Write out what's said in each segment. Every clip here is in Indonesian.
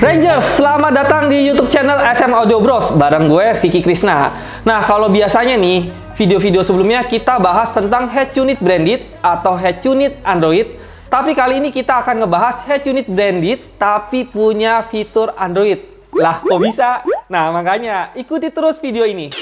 Rangers, selamat datang di YouTube channel SM Audio Bros bareng gue Vicky Krisna. Nah, kalau biasanya nih, video-video sebelumnya kita bahas tentang head unit branded atau head unit Android. Tapi kali ini kita akan ngebahas head unit branded tapi punya fitur Android. Lah, kok bisa? Nah, makanya ikuti terus video ini.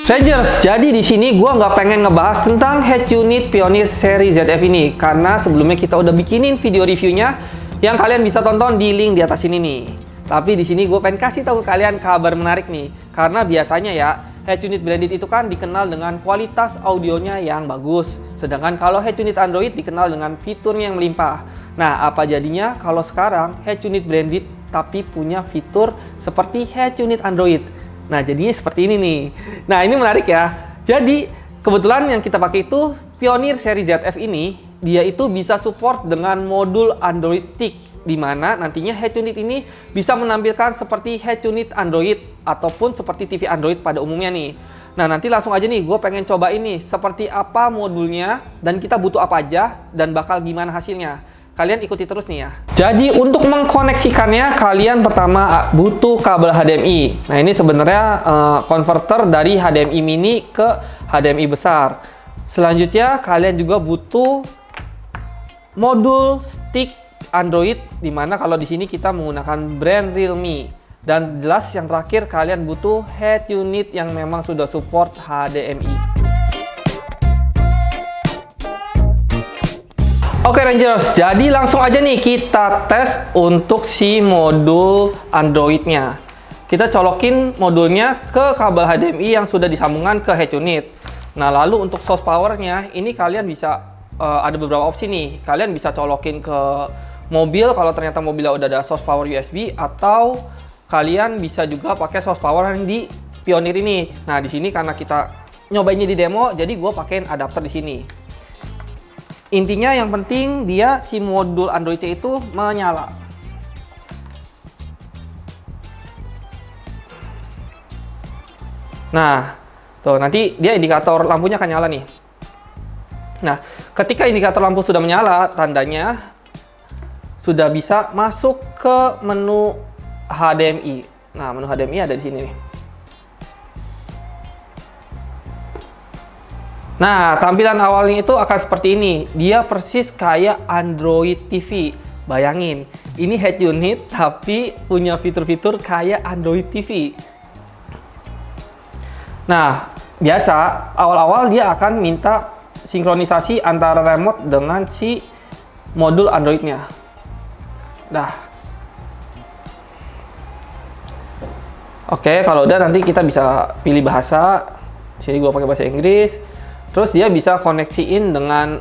Rangers, jadi di sini gua nggak pengen ngebahas tentang head unit Pioneer seri ZF ini karena sebelumnya kita udah bikinin video reviewnya yang kalian bisa tonton di link di atas ini nih. Tapi di sini gue pengen kasih tahu ke kalian kabar menarik nih karena biasanya ya head unit branded itu kan dikenal dengan kualitas audionya yang bagus, sedangkan kalau head unit Android dikenal dengan fiturnya yang melimpah. Nah, apa jadinya kalau sekarang head unit branded tapi punya fitur seperti head unit Android? Nah, jadinya seperti ini nih. Nah, ini menarik ya. Jadi, kebetulan yang kita pakai itu Pioneer seri ZF ini, dia itu bisa support dengan modul Android Stick, di mana nantinya head unit ini bisa menampilkan seperti head unit Android ataupun seperti TV Android pada umumnya nih. Nah, nanti langsung aja nih, gue pengen coba ini seperti apa modulnya dan kita butuh apa aja dan bakal gimana hasilnya. Kalian ikuti terus nih ya. Jadi untuk mengkoneksikannya kalian pertama butuh kabel HDMI. Nah, ini sebenarnya konverter dari HDMI mini ke HDMI besar. Selanjutnya kalian juga butuh modul stick Android, dimana kalau di sini kita menggunakan brand Realme. Dan jelas yang terakhir kalian butuh head unit yang memang sudah support HDMI. Oke Rangers, jadi langsung aja nih kita tes untuk si modul Androidnya. Kita colokin modulnya ke kabel HDMI yang sudah disambungkan ke head unit. Nah, lalu untuk source powernya, ini kalian bisa ada beberapa opsi nih. Kalian bisa colokin ke mobil kalau ternyata mobilnya udah ada source power USB, atau kalian bisa juga pakai source power yang di Pioneer ini. Nah, di sini karena kita nyobainnya di demo, jadi gue pakein adapter di sini. Intinya yang penting dia si modul Androidnya itu menyala. Nah, tuh nanti dia indikator lampunya akan nyala nih. Nah, ketika indikator lampu sudah menyala, tandanya sudah bisa masuk ke menu HDMI. Nah, menu HDMI ada di sini nih. Nah, tampilan awalnya itu akan seperti ini. Dia persis kayak Android TV. Bayangin, ini head unit tapi punya fitur-fitur kayak Android TV. Nah, biasa awal-awal dia akan minta sinkronisasi antara remote dengan si modul Androidnya. Nah, oke, kalau udah nanti kita bisa pilih bahasa. Sini gua pakai bahasa Inggris. Terus dia bisa koneksiin dengan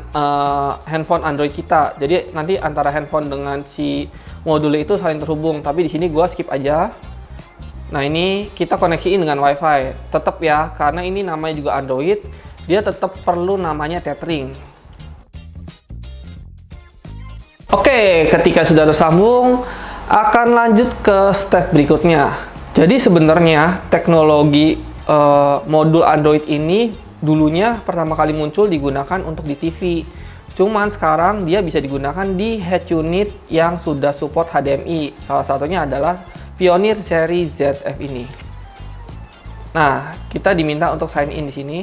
handphone Android kita. Jadi nanti antara handphone dengan si modulnya itu saling terhubung. Tapi di sini gua skip aja. Nah, ini kita koneksiin dengan WiFi. Tetap ya, karena ini namanya juga Android, dia tetap perlu namanya tethering. Oke, ketika sudah tersambung, akan lanjut ke step berikutnya. Jadi sebenarnya teknologi modul Android ini dulunya pertama kali muncul digunakan untuk di TV. Cuman sekarang dia bisa digunakan di head unit yang sudah support HDMI. Salah satunya adalah Pioneer seri ZF ini. Nah, kita diminta untuk sign in di sini.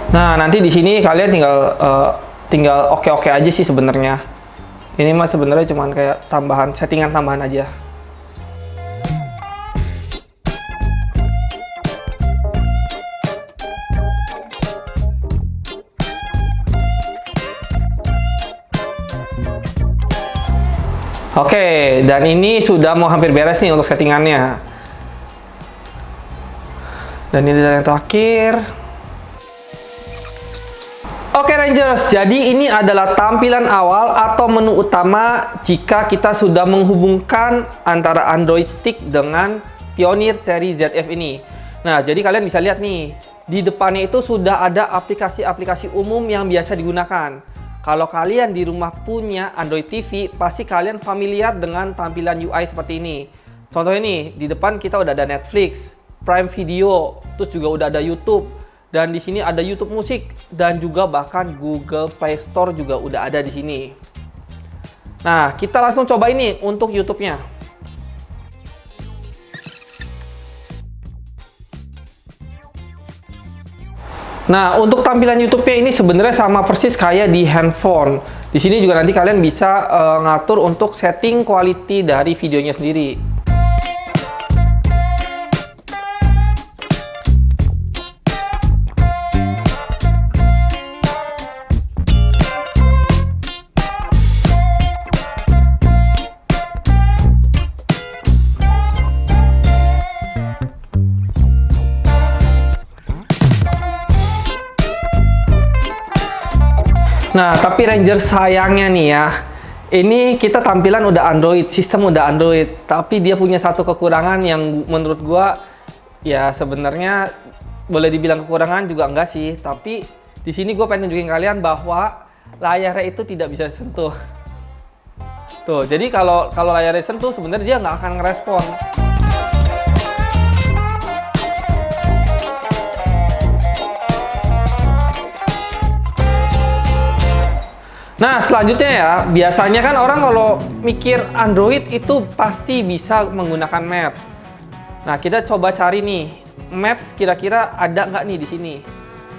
Nah, nanti di sini kalian tinggal oke-oke aja sih sebenarnya. Ini mah sebenarnya cuman kayak settingan tambahan aja. Oke, dan ini sudah mau hampir beres nih untuk settingannya. Dan ini yang terakhir. Oke Rangers, jadi ini adalah tampilan awal atau menu utama jika kita sudah menghubungkan antara Android Stick dengan Pioneer seri ZF ini. Nah, jadi kalian bisa lihat nih, di depannya itu sudah ada aplikasi-aplikasi umum yang biasa digunakan. Kalau kalian di rumah punya Android TV, pasti kalian familiar dengan tampilan UI seperti ini. Contohnya nih, di depan kita udah ada Netflix, Prime Video, terus juga udah ada YouTube, dan di sini ada YouTube Musik, dan juga bahkan Google Play Store juga udah ada di sini. Nah, kita langsung coba ini untuk YouTube-nya. Nah, untuk tampilan YouTube-nya ini sebenarnya sama persis kayak di handphone. Di sini juga nanti kalian bisa ngatur untuk setting quality dari videonya sendiri. Nah, tapi Ranger sayangnya nih ya, ini kita tampilan udah Android, sistem udah Android, tapi dia punya satu kekurangan yang menurut gua ya sebenarnya boleh dibilang kekurangan juga enggak sih, tapi di sini gua pengen tunjukin kalian bahwa layarnya itu tidak bisa disentuh. Tuh, jadi kalau layarnya disentuh sebenarnya dia nggak akan ngerespon. Nah, selanjutnya ya, biasanya kan orang kalau mikir Android itu pasti bisa menggunakan Maps. Nah, kita coba cari nih, Maps kira-kira ada nggak nih di sini?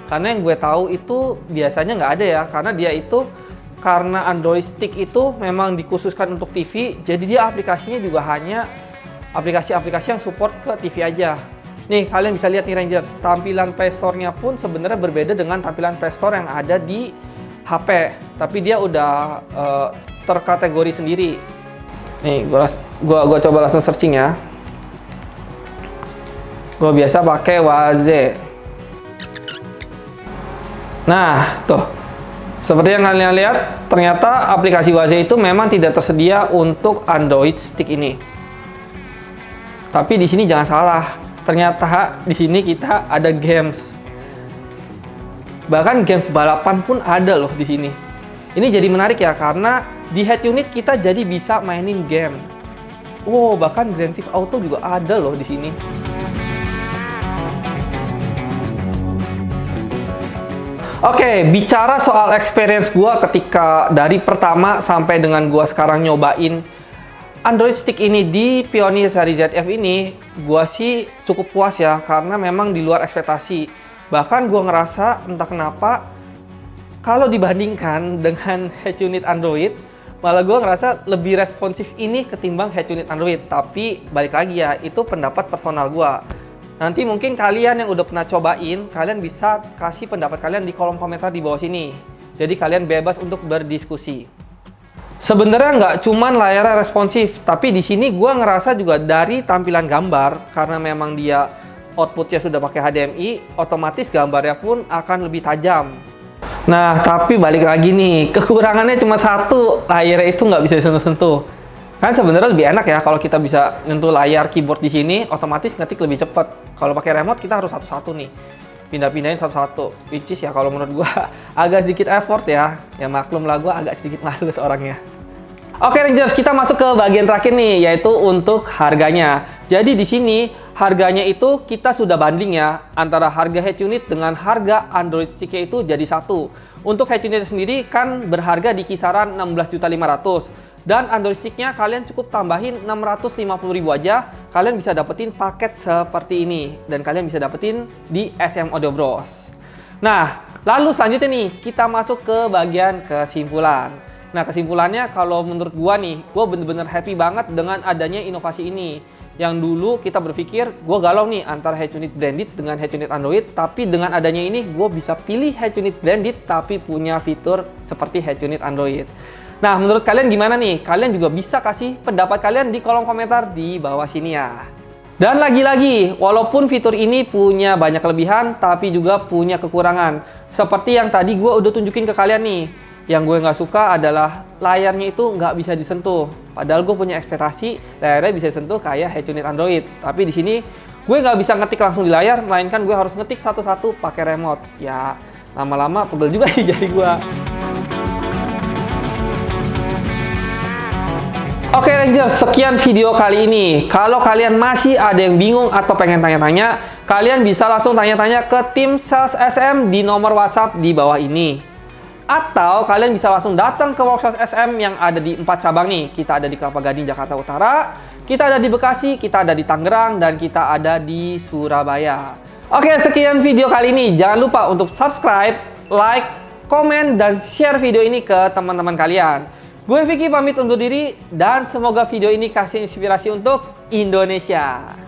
Karena yang gue tahu itu biasanya nggak ada ya, karena Android Stick itu memang dikhususkan untuk TV, jadi dia aplikasinya juga hanya aplikasi-aplikasi yang support ke TV aja. Nih, kalian bisa lihat nih Ranger, tampilan Play Store-nya pun sebenarnya berbeda dengan tampilan Play Store yang ada di HP, tapi dia udah terkategori sendiri. Nih, gua coba langsung searching ya. Gua biasa pakai Waze. Nah, tuh. Seperti yang kalian lihat, ternyata aplikasi Waze itu memang tidak tersedia untuk Android Stick ini. Tapi di sini jangan salah. Ternyata di sini kita ada games. Bahkan games balapan pun ada loh di sini. Ini jadi menarik ya, karena di head unit kita jadi bisa mainin game. Wow, bahkan Grand Theft Auto juga ada loh di sini. Oke, bicara soal experience gua ketika dari pertama sampai dengan gua sekarang nyobain Android Stick ini di Pioneer seri ZF ini, gua sih cukup puas ya, karena memang di luar ekspektasi. Bahkan gue ngerasa entah kenapa kalau dibandingkan dengan head unit Android, malah gue ngerasa lebih responsif ini ketimbang head unit Android. Tapi balik lagi ya, itu pendapat personal gue. Nanti mungkin kalian yang udah pernah cobain, kalian bisa kasih pendapat kalian di kolom komentar di bawah sini. Jadi kalian bebas untuk berdiskusi. Sebenarnya nggak cuman layarnya responsif, tapi di sini gue ngerasa juga dari tampilan gambar, karena memang dia outputnya sudah pakai HDMI, otomatis gambarnya pun akan lebih tajam. Nah, tapi balik lagi nih, kekurangannya cuma satu, layarnya itu nggak bisa disentuh-sentuh. Kan sebenarnya lebih enak ya kalau kita bisa nyentuh layar keyboard di sini, otomatis ngetik lebih cepat. Kalau pakai remote kita harus satu-satu nih, pindah-pindahin satu-satu. Which is ya kalau menurut gua agak sedikit effort ya. Ya maklum lah, gua agak sedikit males orangnya. Oke Rangers, kita masuk ke bagian terakhir nih, yaitu untuk harganya. Jadi di sini harganya itu kita sudah banding ya, antara harga head unit dengan harga Android Stick itu jadi satu. Untuk head unit sendiri kan berharga di kisaran 16.500.000, dan Android Stick-nya kalian cukup tambahin 650.000 aja, kalian bisa dapetin paket seperti ini, dan kalian bisa dapetin di SM Audio Bros. Nah, lalu selanjutnya nih kita masuk ke bagian kesimpulan. Nah, kesimpulannya kalau menurut gua nih, gua bener-bener happy banget dengan adanya inovasi ini. Yang dulu kita berpikir, gue galau nih antara head unit branded dengan head unit Android, tapi dengan adanya ini gue bisa pilih head unit branded tapi punya fitur seperti head unit Android. Nah, menurut kalian gimana nih? Kalian juga bisa kasih pendapat kalian di kolom komentar di bawah sini ya. Dan lagi-lagi, walaupun fitur ini punya banyak kelebihan, tapi juga punya kekurangan. Seperti yang tadi gue udah tunjukin ke kalian nih. Yang gue nggak suka adalah layarnya itu nggak bisa disentuh. Padahal gue punya ekspektasi layarnya bisa disentuh kayak head unit Android. Tapi di sini gue nggak bisa ngetik langsung di layar, melainkan gue harus ngetik satu-satu pakai remote. Ya, lama-lama pegel juga sih jari gue. Oke Rangers, sekian video kali ini. Kalau kalian masih ada yang bingung atau pengen tanya-tanya, kalian bisa langsung tanya-tanya ke tim Sales SM di nomor WhatsApp di bawah ini. Atau kalian bisa langsung datang ke workshop SM yang ada di 4 cabang nih. Kita ada di Kelapa Gading, Jakarta Utara, kita ada di Bekasi, kita ada di Tangerang, dan kita ada di Surabaya. Oke, sekian video kali ini. Jangan lupa untuk subscribe, like, komen, dan share video ini ke teman-teman kalian. Gue Vicky pamit undur diri dan semoga video ini kasih inspirasi untuk Indonesia.